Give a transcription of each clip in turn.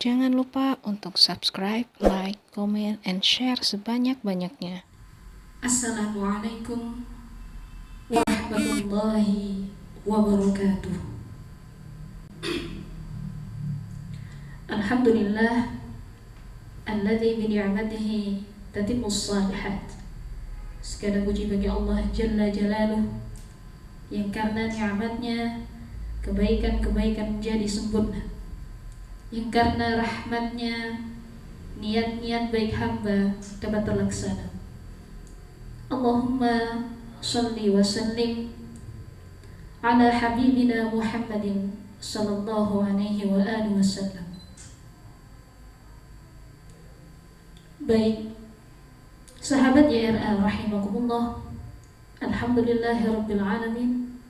Jangan lupa untuk subscribe, like, comment, and share sebanyak-banyaknya. Assalamualaikum warahmatullahi wabarakatuh. Alhamdulillah alladzi bi ni'matihi tatimmus shalihat. Segala puji bagi Allah Jalla Jalaluh yang karena nikmatnya kebaikan-kebaikan menjadi sempurna, yang karena rahmatnya niat-niat baik hamba dapat terlaksana. Allahumma salli wa sallim ala habibina Muhammadin sallallahu alaihi wa alihi wasallam. Baik, sahabat YRA rahimakumullah, alhamdulillahirabbil alamin.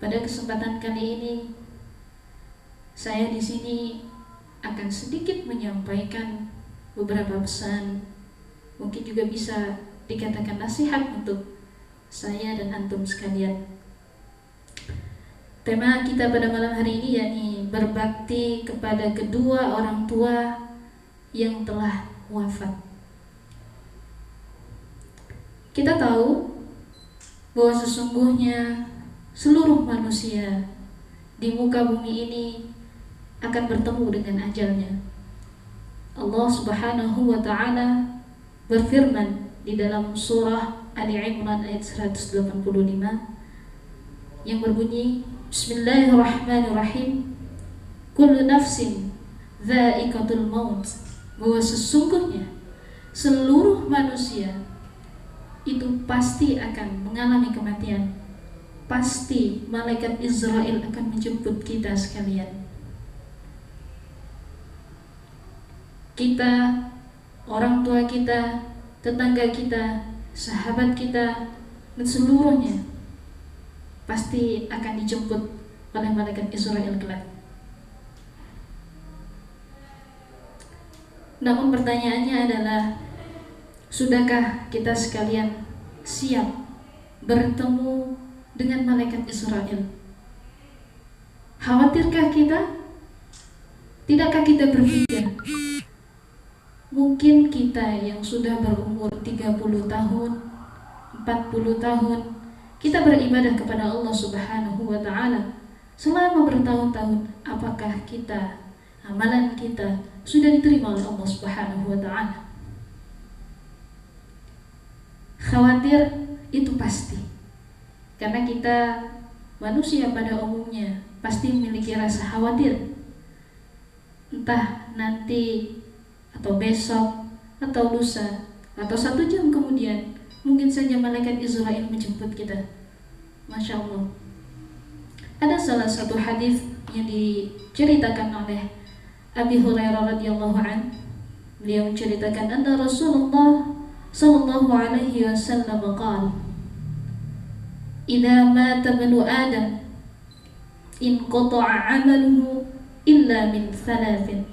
Pada kesempatan kali ini saya di sini akan sedikit menyampaikan beberapa pesan, mungkin juga bisa dikatakan nasihat untuk saya dan antum sekalian. Tema kita pada malam hari ini yakni berbakti kepada kedua orang tua yang telah wafat. Kita tahu bahwa sesungguhnya seluruh manusia di muka bumi ini akan bertemu dengan ajalnya. Allah Subhanahu wa taala berfirman di dalam surah Ali Imran ayat 185 yang berbunyi, Bismillahirrahmanirrahim, kullu nafsin dha'iqatul maut, bahwa sesungguhnya seluruh manusia itu pasti akan mengalami kematian. Pasti malaikat Israel akan menjemput kita sekalian. Kita, orang tua kita, tetangga kita, sahabat kita, dan seluruhnya pasti akan dijemput oleh malaikat Israel kelak. Namun pertanyaannya adalah, sudahkah kita sekalian siap bertemu dengan malaikat Israel? Khawatirkah kita? Tidakkah kita berpikir, mungkin kita yang sudah berumur 30 tahun, 40 tahun, kita beribadah kepada Allah Subhanahu wa ta'ala selama bertahun-tahun, apakah kita, amalan kita sudah diterima oleh Allah Subhanahu wa ta'ala? Khawatir itu pasti, karena kita manusia pada umumnya pasti memiliki rasa khawatir. Entah nanti atau besok atau lusa atau 1 jam kemudian mungkin saja malaikat Israel menjemput kita. Masya Allah. Ada salah satu hadis yang diceritakan oleh Abi Hurairah radhiyallahu an. Beliau menceritakan anna Rasulullah sallallahu alaihi wasallam qala, idza mata ibnu Adam inqata'a 'amaluhu illa min thalathin.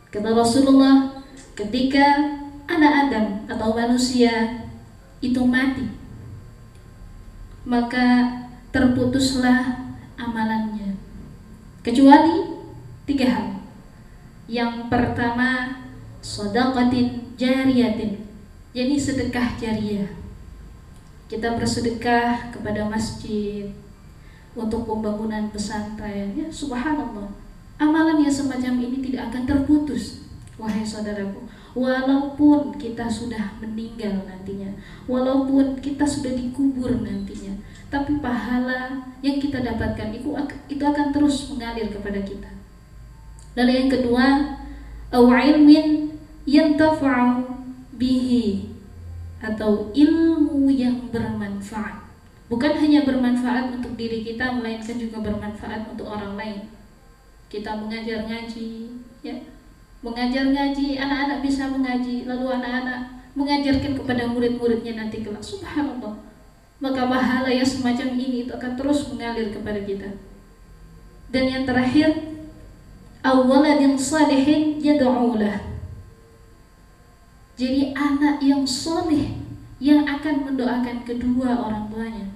Kata Rasulullah, ketika anak Adam atau manusia itu mati, maka terputuslah amalannya, kecuali 3 hal. Yang pertama, shadaqatin jariyatin, yakni sedekah jariah. Kita bersedekah kepada masjid untuk pembangunan pesantren, ya subhanallah, amalan yang semacam ini tidak akan terputus. Wahai saudaraku, walaupun kita sudah meninggal nantinya, walaupun kita sudah dikubur nantinya, tapi pahala yang kita dapatkan itu akan terus mengalir kepada kita. Lalu yang kedua, au ilmin yantafa'u bihi, atau ilmu yang bermanfaat. Bukan hanya bermanfaat untuk diri kita, melainkan juga bermanfaat untuk orang lain. Kita mengajar ngaji, ya, mengajar ngaji, anak-anak bisa mengaji, lalu anak-anak mengajarkan kepada murid-muridnya nanti kelak, subhanallah, maka pahala yang semacam ini itu akan terus mengalir kepada kita. Dan yang terakhir, awaladin salihin yad'ulah, jadi anak yang soleh yang akan mendoakan kedua orang tuanya.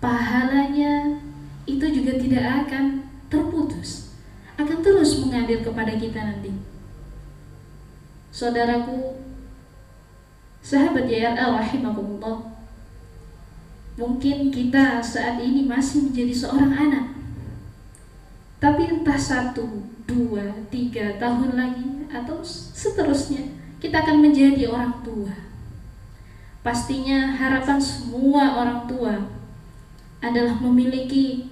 Pahalanya itu juga tidak akan terputus, akan terus mengalir hadir kepada kita nanti. Saudaraku, sahabat YRA rahimakumullah, mungkin kita saat ini masih menjadi seorang anak, tapi entah 1, 2, 3 tahun lagi atau seterusnya kita akan menjadi orang tua. Pastinya harapan semua orang tua adalah memiliki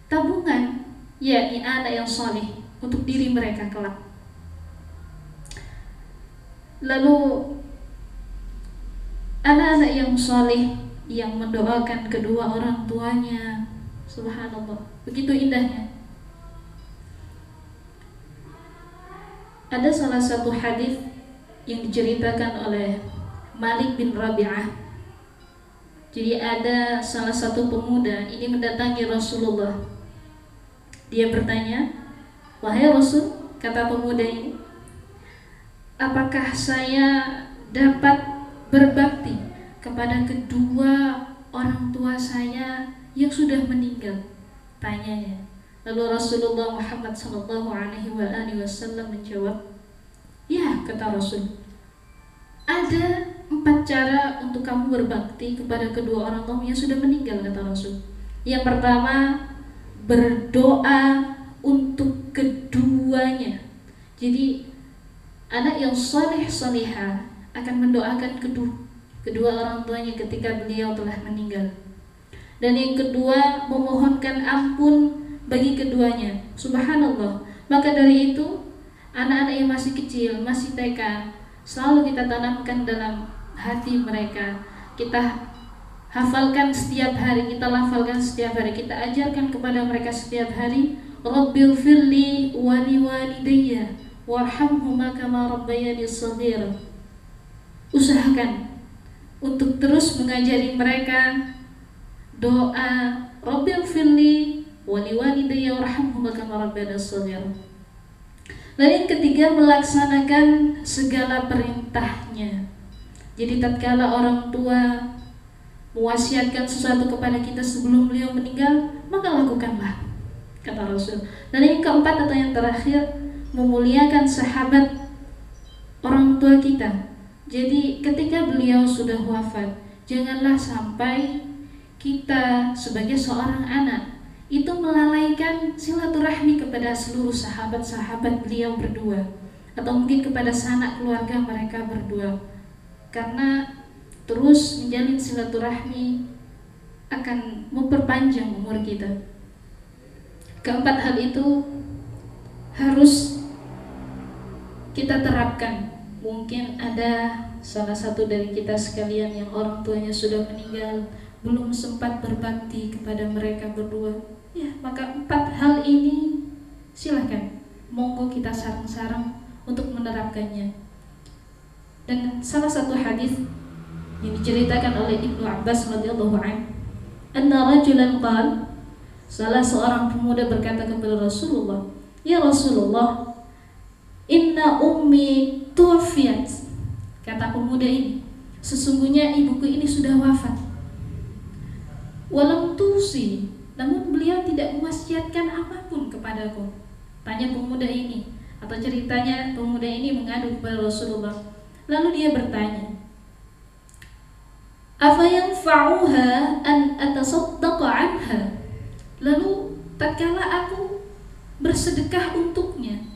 tabungan, yakni anak yang saleh untuk diri mereka kelak. Lalu anak-anak yang saleh yang mendoakan kedua orang tuanya, subhanallah, begitu indahnya. Ada salah satu hadis yang diceritakan oleh Malik bin Rabi'ah. Jadi ada salah satu pemuda ini mendatangi Rasulullah. Dia bertanya, "Wahai Rasul," kata pemuda ini, "apakah saya dapat berbakti kepada kedua orang tua saya yang sudah meninggal?" Tanyanya. Lalu Rasulullah Muhammad SAW menjawab, "Ya," kata Rasul, "ada 4 cara untuk kamu berbakti kepada kedua orang tua yang sudah meninggal," kata Rasul. Yang pertama, berdoa untuk keduanya. Jadi anak yang saleh-salihah akan mendoakan kedua orang tuanya ketika beliau telah meninggal. Dan yang kedua, memohonkan ampun bagi keduanya. Subhanallah. Maka dari itu, anak-anak yang masih kecil, masih TK, selalu kita tanamkan dalam hati mereka. Kita hafalkan setiap hari, kita lafalkan setiap hari, kita ajarkan kepada mereka setiap hari, Rabbighfirli wa liwalidayya warhamhuma kama rabbayani shaghira. Usahakan untuk terus mengajari mereka doa Rabbighfirli wa liwalidayya warhamhuma kama rabbayani shaghira. Dan yang ketiga, melaksanakan segala perintahnya. Jadi tatkala orang tua mewasiatkan sesuatu kepada kita sebelum beliau meninggal, maka lakukanlah, kata Rasul. Dan yang keempat atau yang terakhir, memuliakan sahabat orang tua kita. Jadi ketika beliau sudah wafat, janganlah sampai kita sebagai seorang anak itu melalaikan silaturahmi kepada seluruh sahabat-sahabat beliau berdua, atau mungkin kepada sanak keluarga mereka berdua. Karena terus menjalin silaturahmi akan memperpanjang umur kita. Keempat hal itu harus kita terapkan. Mungkin ada salah satu dari kita sekalian yang orang tuanya sudah meninggal, belum sempat berbakti kepada mereka berdua. Ya, maka 4 hal ini silakan, monggo kita sarang-sarang untuk menerapkannya. Dan salah satu hadis yang diceritakan oleh Ibnu Abbas radhiyallahu anhu, anna rajulan qala, salah seorang pemuda berkata kepada Rasulullah, "Ya Rasulullah, inna ummi tuwafiyat." Kata pemuda ini, "Sesungguhnya ibuku ini sudah wafat. Walam tusi," namun beliau tidak mewasiatkan apapun kepadaku. Tanya pemuda ini, atau ceritanya pemuda ini mengadu kepada Rasulullah. Lalu dia bertanya, "Afa yanfa'uha an atasaddaqa anha?" Lalu tatkala aku bersedekah untuknya,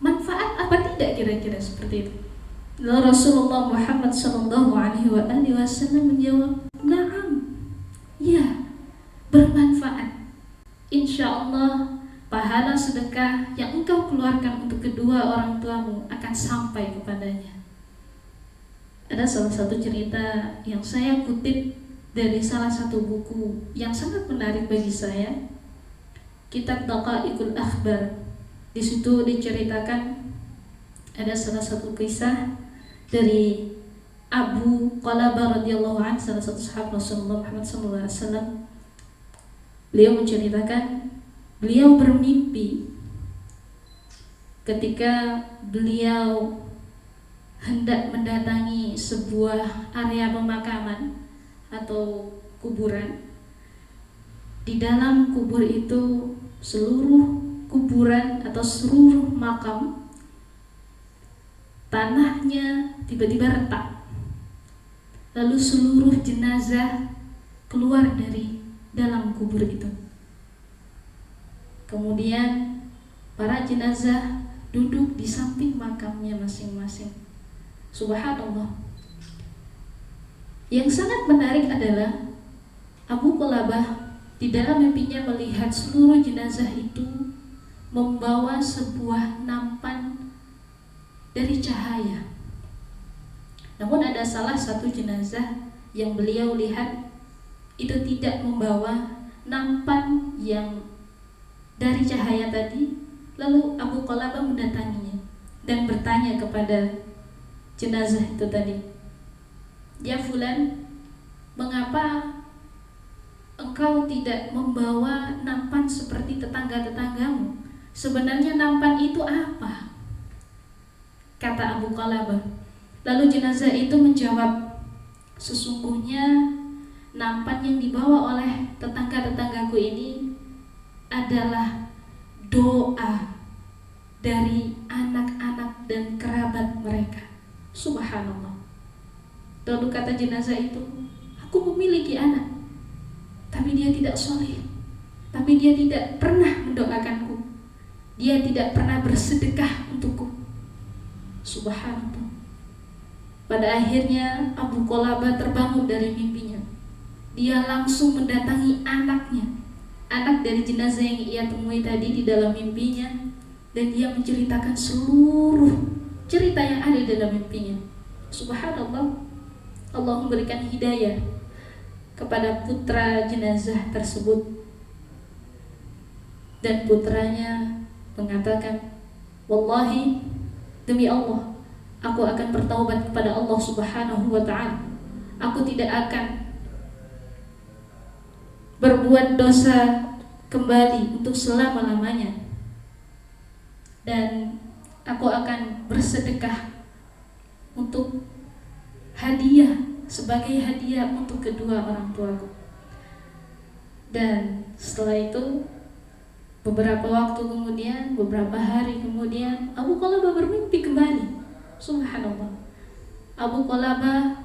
manfaat apa tidak kira-kira seperti itu? Lalu Rasulullah Muhammad SAW menjawab, "Na'am, ya, bermanfaat. Insya Allah pahala sedekah yang engkau keluarkan untuk kedua orang tuamu akan sampai kepadanya." Ada salah satu cerita yang saya kutip dari salah satu buku yang sangat menarik bagi saya, kitab Daqaiqul Akhbar. Di situ diceritakan ada salah satu kisah dari Abu Qalabah radhiyallahu anhu, salah satu sahabat Rasulullah Muhammad SAW. Beliau menceritakan beliau bermimpi ketika beliau hendak mendatangi sebuah area pemakaman atau kuburan. Di dalam kubur itu seluruh kuburan atau seluruh makam, tanahnya tiba-tiba retak. Lalu seluruh jenazah keluar dari dalam kubur itu. Kemudian para jenazah duduk di samping makamnya masing-masing. Subhanallah. Yang sangat menarik adalah Abu Qulabah di dalam mimpinya melihat seluruh jenazah itu membawa sebuah nampan dari cahaya. Namun ada salah satu jenazah yang beliau lihat itu tidak membawa nampan yang dari cahaya tadi. Lalu Abu Qulabah mendatanginya dan bertanya kepada jenazah itu tadi, "Ya fulan, mengapa engkau tidak membawa nampan seperti tetangga-tetanggamu? Sebenarnya nampan itu apa?" Kata Abu Qulabah. Lalu jenazah itu menjawab, "Sesungguhnya nampan yang dibawa oleh tetangga-tetanggaku ini adalah doa dari anak-anak dan kerabat mereka." Subhanallah. Lalu kata jenazah itu, "Aku memiliki anak, tapi dia tidak soleh, tapi dia tidak pernah mendoakanku, dia tidak pernah bersedekah untukku." Subhanallah. Pada akhirnya Abu Qulabah terbangun dari mimpinya. Dia langsung mendatangi anaknya, anak dari jenazah yang ia temui tadi di dalam mimpinya, dan dia menceritakan seluruh cerita yang ada di dalam mimpinya. Subhanallah. Allah memberikan hidayah kepada putra jenazah tersebut, dan putranya mengatakan, "Wallahi, demi Allah, aku akan bertaubat kepada Allah Subhanahu wa ta'ala. Aku tidak akan berbuat dosa kembali untuk selama-lamanya, dan aku akan bersedekah untuk hadiah, sebagai hadiah untuk kedua orang tuaku." Dan setelah itu, beberapa waktu kemudian, beberapa hari kemudian, Abu Qulabah bermimpi kembali. Subhanallah. Abu Qulabah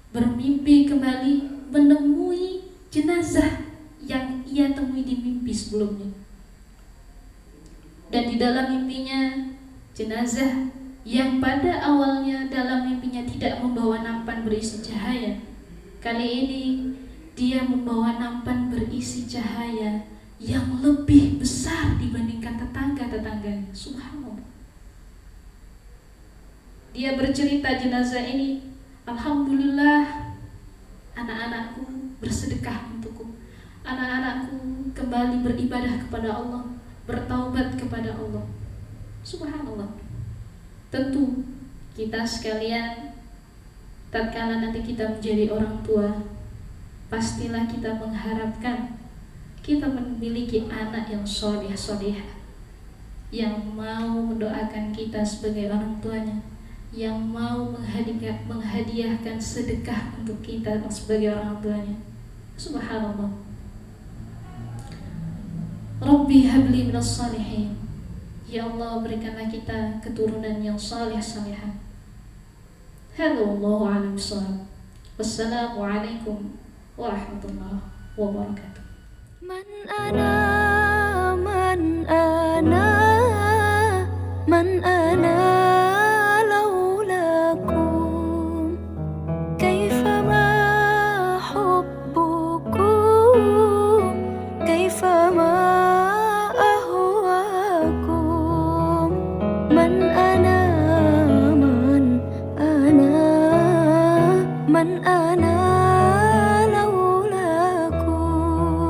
bermimpi kembali menemui jenazah yang ia temui di mimpi sebelumnya. Dan di dalam mimpinya, jenazah yang pada awalnya dalam mimpinya tidak membawa nampan berisi cahaya, kali ini dia membawa nampan berisi cahaya yang lebih besar dibandingkan tetangga-tetangganya. Subhanallah. Dia bercerita jenazah ini, "Alhamdulillah, anak-anakku bersedekah untukku. Anak-anakku kembali beribadah kepada Allah, bertaubat kepada Allah." Subhanallah. Tentu kita sekalian, tatkala nanti kita menjadi orang tua, pastilah kita mengharapkan kita memiliki anak yang soleh-solehah, yang mau mendoakan kita sebagai orang tuanya, yang mau menghadiahkan sedekah untuk kita sebagai orang tuanya. Subhanallah. Rabbi habli minas salihin. Ya Allah, berikanlah kita keturunan yang saleh-salehah. Hadza wallahu a'lam bishawab. Wassalamualaikum warahmatullahi wabarakatuh.